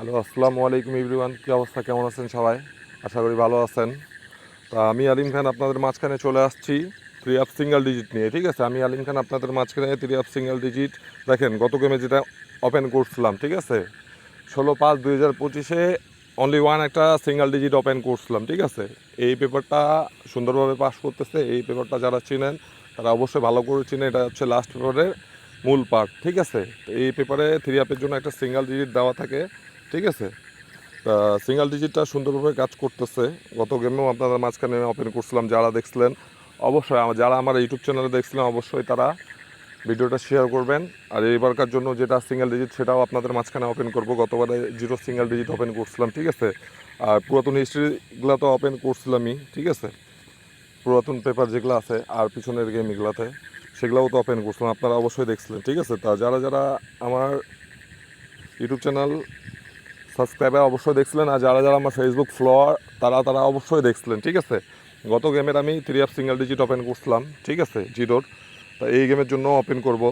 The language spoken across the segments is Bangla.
হ্যালো, আসসালামু আলাইকুম এভরিওয়ান। কী অবস্থা, কেমন আছেন সবাই? আশা করি ভালো আছেন। তা আমি আলিম খান আপনাদের মাঝখানে চলে আসছি থ্রি আপ সিঙ্গেল ডিজিট নিয়ে। ঠিক আছে, আমি আলিম খান আপনাদের মাঝখানে থ্রি আপ সিঙ্গেল ডিজিট। দেখেন, গত গেমে যেটা ওপেন করছিলাম, ঠিক আছে, 16/5/2025 অনলি ওয়ান একটা সিঙ্গেল ডিজিট ওপেন করছিলাম। ঠিক আছে, এই পেপারটা সুন্দরভাবে পাস করতেছে। এই পেপারটা যারা চিনেন তারা অবশ্যই ভালো করে চিনে। এটা হচ্ছে লাস্ট পেপারের মূল পার্ট। ঠিক আছে, তো এই পেপারে থ্রি আপের জন্য একটা সিঙ্গেল ডিজিট দেওয়া থাকে। ঠিক আছে, তা সিঙ্গেল ডিজিটটা সুন্দরভাবে কাজ করতেছে। গত গেমেও আপনাদের মাঝখানে ওপেন করছিলাম, যারা দেখছিলেন অবশ্যই, যারা আমার ইউটিউব চ্যানেলে দেখছিলেন অবশ্যই তারা ভিডিওটা শেয়ার করবেন। আর এইবারকার জন্য যেটা সিঙ্গেল ডিজিট সেটাও আপনাদের মাঝখানে ওপেন করব। গতবারে জিরো সিঙ্গেল ডিজিট ওপেন করছিলাম। ঠিক আছে, আর পুরাতন হিস্ট্রিগুলো তো ওপেন করছিলামই। ঠিক আছে, পুরাতন পেপার যেগুলো আছে আর পিছনের গেম এগুলাতে সেগুলোও তো ওপেন করছিলাম, আপনারা অবশ্যই দেখছিলেন। ঠিক আছে, তা যারা যারা আমার ইউটিউব চ্যানেল সাবস্ক্রাইবার অবশ্যই দেখছিলেন, আর যারা যারা আমার ফেসবুক ফলোয়ার তারা অবশ্যই দেখছিলেন। ঠিক আছে, গত গেমের আমি three up single digit open করছিলাম। ঠিক আছে, জিরোর। তা এই গেমের জন্য ওপেন করব।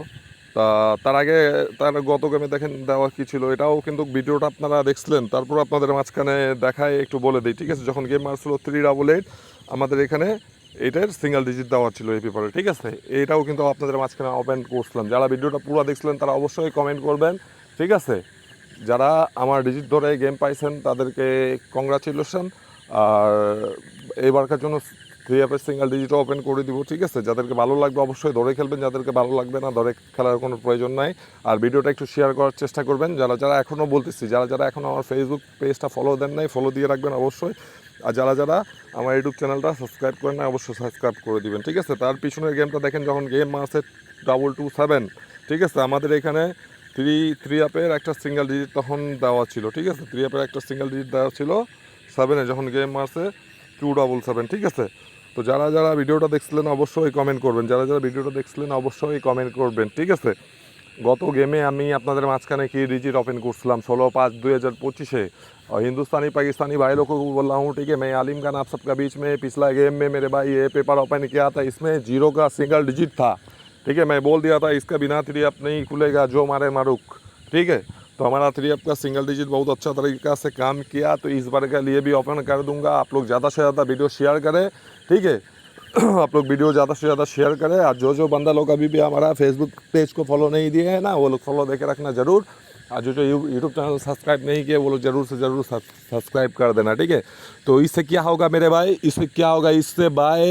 তা তার আগে তার গত গেমে দেখেন দেওয়া কী ছিল, এটাও কিন্তু ভিডিওটা আপনারা দেখছিলেন। তারপর আপনাদের মাঝখানে দেখায় একটু বলে দিই। ঠিক আছে, যখন গেম মারছিল 388 আমাদের এখানে এটার সিঙ্গেল ডিজিট দেওয়া ছিল এই পেপারে। ঠিক আছে, এইটাও কিন্তু আপনাদের মাঝখানে ওপেন করছিলাম। যারা ভিডিওটা পুরো দেখছিলেন তারা অবশ্যই কমেন্ট করবেন। ঠিক আছে, যারা আমার ডিজিট ধরে গেম পাইছেন তাদেরকে কংগ্রাচুলেশন। আর এইবারকার জন্য থ্রি অ্যাপের সিঙ্গেল ডিজিটও ওপেন করে দিব। ঠিক আছে, যাদেরকে ভালো লাগবে অবশ্যই ধরে খেলবেন, যাদেরকে ভালো লাগবে না ধরে খেলার কোনো প্রয়োজন নাই। আর ভিডিওটা একটু শেয়ার করার চেষ্টা করবেন। যারা যারা এখনও বলতেছি, যারা যারা এখনও আমার ফেসবুক পেজটা ফলো দেন নাই ফলো দিয়ে রাখবেন অবশ্যই। আর যারা যারা আমার ইউটিউব চ্যানেলটা সাবস্ক্রাইব করেন না অবশ্যই সাবস্ক্রাইব করে দিবেন। ঠিক আছে, তার পিছনের গেমটা দেখেন, যখন গেম মারছে 227। ঠিক আছে, আমাদের এখানে থ্রি থ্রি আপের একটা সিঙ্গেল ডিজিট তখন দেওয়া ছিল। ঠিক আছে, থ্রি আপের একটা সিঙ্গেল ডিজিট দেওয়া ছিল 7-এ, যখন গেম মারছে 277। ঠিক আছে, তো যারা যারা ভিডিওটা দেখছিলেন অবশ্যই কমেন্ট করবেন। যারা যারা ভিডিওটা দেখছিলেন অবশ্যই কমেন্ট করবেন। ঠিক আছে, গত গেমে আমি আপনাদের মাঝখানে কি ডিজিट ओपन করছিলাম 16/5/2025 और हिंदुस्तानी पाकिस्तानी भाई लोगों को बोल रहा हूँ। ठीक है, मैं आलिम खान आप सबका बीच में पिछला गेम में मेरे भाई ये पेपर ओपन किया था, इसमें जीरो का सिंगल डिजिट था। ठीक है, मैं बोल दिया था इसका बिना थ्री अप नहीं खुलेगा, जो मारे मारूक। ठीक है, तो हमारा थ्री अप का सिंगल डिजिट बहुत अच्छा तरीक़ा से काम किया, तो इस बार के लिए भी ओपन कर दूंगा। आप लोग ज़्यादा से ज़्यादा वीडियो शेयर करें। ठीक है, आप लोग वीडियो ज़्यादा से ज़्यादा शेयर करें। और जो जो बंदा लोग अभी भी हमारा फेसबुक पेज को फॉलो नहीं दिए हैं ना, वो लोग फॉलो देके रखना ज़रूर। और जो जो यूट्यूब चैनल सब्सक्राइब नहीं किए वो लोग ज़रूर से ज़रूर सब्सक्राइब कर देना। ठीक है, तो इससे क्या होगा मेरे भाई, इससे क्या होगा, इससे भाई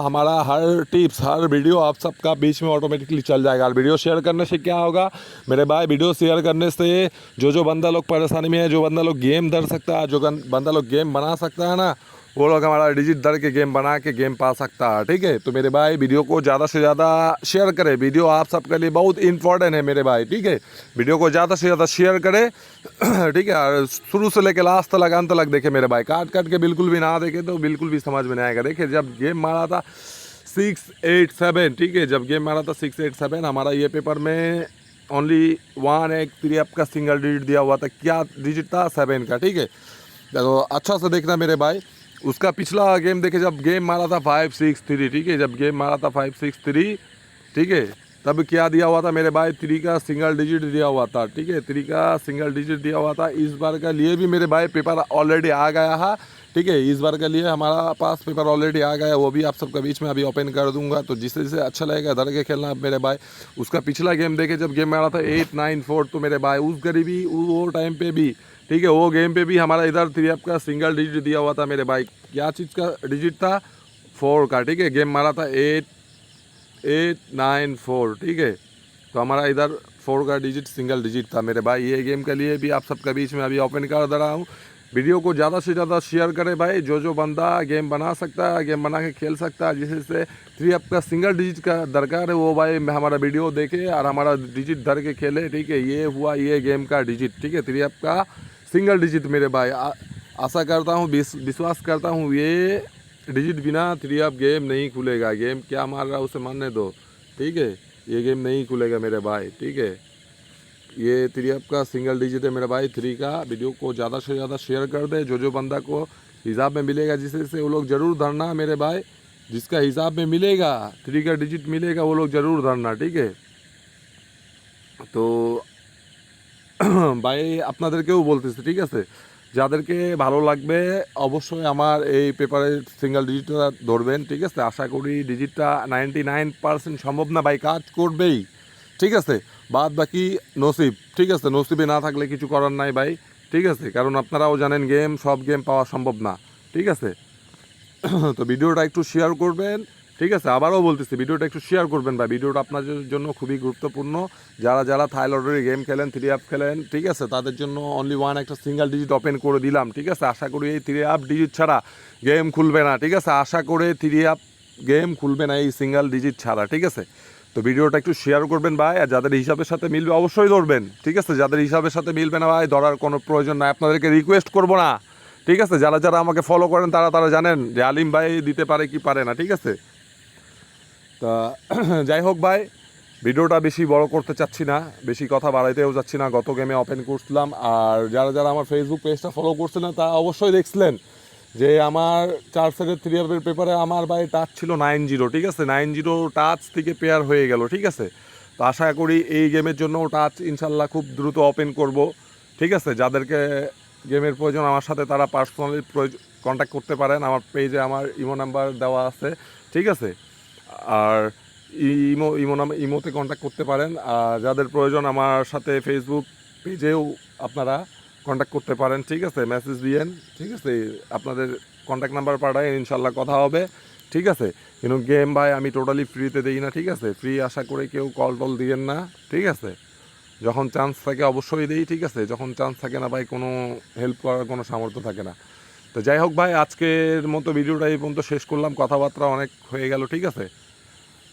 हमारा हर टिप्स हर वीडियो आप सबका बीच में ऑटोमेटिकली चल जाएगा। और वीडियो शेयर करने से क्या होगा मेरे भाई, वीडियो शेयर करने से जो बंदा लोग परेशानी में है, जो बंदा लोग गेम धर सकता है, जो बंदा लोग गेम बना सकता है ना, वो लोग हमारा डिजिट दर के गेम बना के गेम पा सकता है। ठीक है, तो मेरे भाई वीडियो को ज़्यादा से ज़्यादा शेयर करें। वीडियो आप सबके लिए बहुत इंपॉर्टेंट है मेरे भाई। ठीक है, वीडियो को ज़्यादा से ज़्यादा शेयर करें। ठीक है, और शुरू से लेकर लास्ट तक अंत तक देखे मेरे भाई, काट काट के बिल्कुल भी ना देखे तो बिल्कुल भी समझ में नहीं आएगा। देखिए, जब गेम मारा था 687, ठीक है, जब गेम मारा था 687, हमारा ये पेपर में ओनली वन एक थ्री अप का सिंगल डिजिट दिया हुआ था। क्या डिजिट था? 7 का। ठीक है, तो अच्छा से देखना मेरे भाई। उसका पिछला गेम देखे, जब गेम मारा था 563। ठीक है, जब गेम मारा था 563, ठीक है, तब क्या दिया हुआ था मेरे भाई, 3 का सिंगल डिजिट दिया हुआ था। ठीक है, 3 का सिंगल डिजिट दिया हुआ था। इस बार के लिए भी मेरे भाई पेपर ऑलरेडी आ गया है। ठीक है, इस बार के लिए हमारा पास पेपर ऑलरेडी आ गया है, वो भी आप सबके बीच में अभी ओपन कर दूंगा। तो जिससे जिसे अच्छा लगेगा धर के खेलना मेरे भाई। उसका पिछला गेम देखे, जब गेम मारा था 894, तो मेरे भाई उस गरीबी वो टाइम पे भी, ठीक है, वो गेम पे भी हमारा इधर थ्री अप का सिंगल डिजिट दिया हुआ था मेरे भाई। क्या चीज़ का डिजिट था? 4 का। ठीक है, गेम मारा था 8894। ठीक है, तो हमारा इधर 4 का डिजिट सिंगल डिजिट था मेरे भाई। ये गेम के लिए भी आप सबके बीच में अभी ओपन कर दे रहा हूँ। वीडियो को ज़्यादा से ज़्यादा शेयर करें भाई। जो बंदा गेम बना सकता है, गेम बना के खेल सकता है, जिससे थ्री अप का सिंगल डिजिट का दरकार है, वो भाई हमारा वीडियो देखे और हमारा डिजिट धर के खेले। ठीक है, ये हुआ ये गेम का डिजिट। ठीक है, थ्री अप का सिंगल डिजिट मेरे भाई। आशा करता हूँ, विश्वास करता हूँ, ये डिजिट बिना थ्री अप गेम नहीं खुलेगा। गेम क्या मार रहा है उसे मानने दो। ठीक है, ये गेम नहीं खुलेगा मेरे भाई। ठीक है, ये थ्री अप का सिंगल डिजिट है मेरे भाई, 3 का। वीडियो को ज़्यादा से ज़्यादा शेयर कर दे। जो बंदा को हिसाब में मिलेगा, जिससे वो लोग ज़रूर धरना मेरे भाई। जिसका हिसाब में मिलेगा 3 का डिजिट मिलेगा, वो लोग ज़रूर धरना। ठीक है, तो ভাই আপনাদেরকেও বলতেছি, ঠিক আছে, যাদেরকে ভালো লাগবে অবশ্যই আমার এই পেপারের সিঙ্গেল ডিজিটটা ধরবেন, ঠিক আছে। আশা করি ডিজিটটা 99% সম্ভব না ভাই, কাজ করবেই, ঠিক আছে। বাদ বাকি নসিব, ঠিক আছে, নসিবে না থাকলে কিছু করার নাই ভাই, ঠিক আছে, কারণ আপনারাও জানেন সব গেম পাওয়া সম্ভব না, ঠিক আছে। তো ভিডিওটা একটু শেয়ার করবেন, ঠিক আছে। আবারও বলতেছি ভিডিওটা একটু শেয়ার করবেন ভাই, ভিডিওটা আপনাদের জন্য খুবই গুরুত্বপূর্ণ। যারা যারা থাই লটারি গেম খেলেন, 3 অ্যাপ খেলেন, ঠিক আছে, তাদের জন্য অনলি ওয়ান একটা সিঙ্গেল ডিজিট ওপেন করে দিলাম, ঠিক আছে। আশা করি এই 3 অ্যাপ ডিজিট ছাড়া গেম খুলবে না, ঠিক আছে। আশা করে 3 অ্যাপ গেম খুলবে না এই সিঙ্গেল ডিজিট ছাড়া, ঠিক আছে। তো ভিডিওটা একটু শেয়ার করবেন ভাই, আর যাদের হিসাবের সাথে মিলবে অবশ্যই ধরবেন, ঠিক আছে। যাদের হিসাবের সাথে মিলবে না ভাই, ধরার কোনো প্রয়োজন নাই, আপনাদেরকে রিকোয়েস্ট করবো না, ঠিক আছে। যারা যারা আমাকে ফলো করেন তারা তারা জানেন যে আলিম ভাই দিতে পারে কি পারে না, ঠিক আছে। তা যাই হোক ভাই, ভিডিওটা বেশি বড় করতে চাচ্ছি না, বেশি কথা বাড়াইতেও যাচ্ছি না। গত গেমে ওপেন করছিলাম, আর যারা যারা আমার ফেসবুক পেজটা ফলো করছে না তারা অবশ্যই দেখছিলেন যে আমার 4 সেটের 3 অ্যাপের পেপারে আমার ভাই টাচ ছিল 9-0, ঠিক আছে। 9-0 টাচ থেকে পেয়ার হয়ে গেল, ঠিক আছে। তো আশা করি এই গেমের জন্য টাচ ইনশাল্লাহ খুব দ্রুত ওপেন করব, ঠিক আছে। যাদেরকে গেমের প্রয়োজন আমার সাথে তারা পার্সোনালি কন্ট্যাক্ট করতে পারেন, আমার পেজে আমার ইমো নাম্বার দেওয়া আছে, ঠিক আছে। আর ইমোতে কন্ট্যাক্ট করতে পারেন। আর যাদের প্রয়োজন আমার সাথে ফেসবুক পেজেও আপনারা কন্ট্যাক্ট করতে পারেন, ঠিক আছে। মেসেজ দিয়েন, ঠিক আছে, আপনাদের কন্ট্যাক্ট নাম্বার পাঠায় ইনশাল্লাহ কথা হবে, ঠিক আছে। কিন্তু গেম ভাই আমি টোটালি ফ্রিতে দিই না, ঠিক আছে। ফ্রি আশা করে কেউ কল টল দিয়েন না, ঠিক আছে। যখন চান্স থাকে অবশ্যই দিই, ঠিক আছে। যখন চান্স থাকে না ভাই, কোনো হেল্প করার কোনো সামর্থ্য থাকে না। তো যাই হোক ভাই, আজকের মতো ভিডিওটা এই পর্যন্ত শেষ করলাম, কথাবার্তা অনেক হয়ে গেল, ঠিক আছে।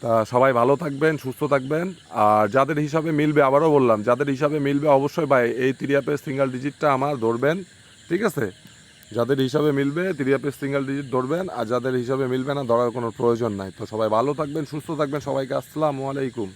তা সবাই ভালো থাকবেন, সুস্থ থাকবেন। আর যাদের হিসাবে মিলবে, আবারও বললাম, যাদের হিসাবে মিলবে অবশ্যই ভাই এই 3 অ্যাপের সিঙ্গেল ডিজিটটা আমার ধরবেন, ঠিক আছে। যাদের হিসাবে মিলবে 3 অ্যাপের সিঙ্গেল ডিজিট ধরবেন, আর যাদের হিসাবে মিলবে না ধরার কোনো প্রয়োজন নাই। তো সবাই ভালো থাকবেন, সুস্থ থাকবেন, সবাইকে আসসালামু আলাইকুম।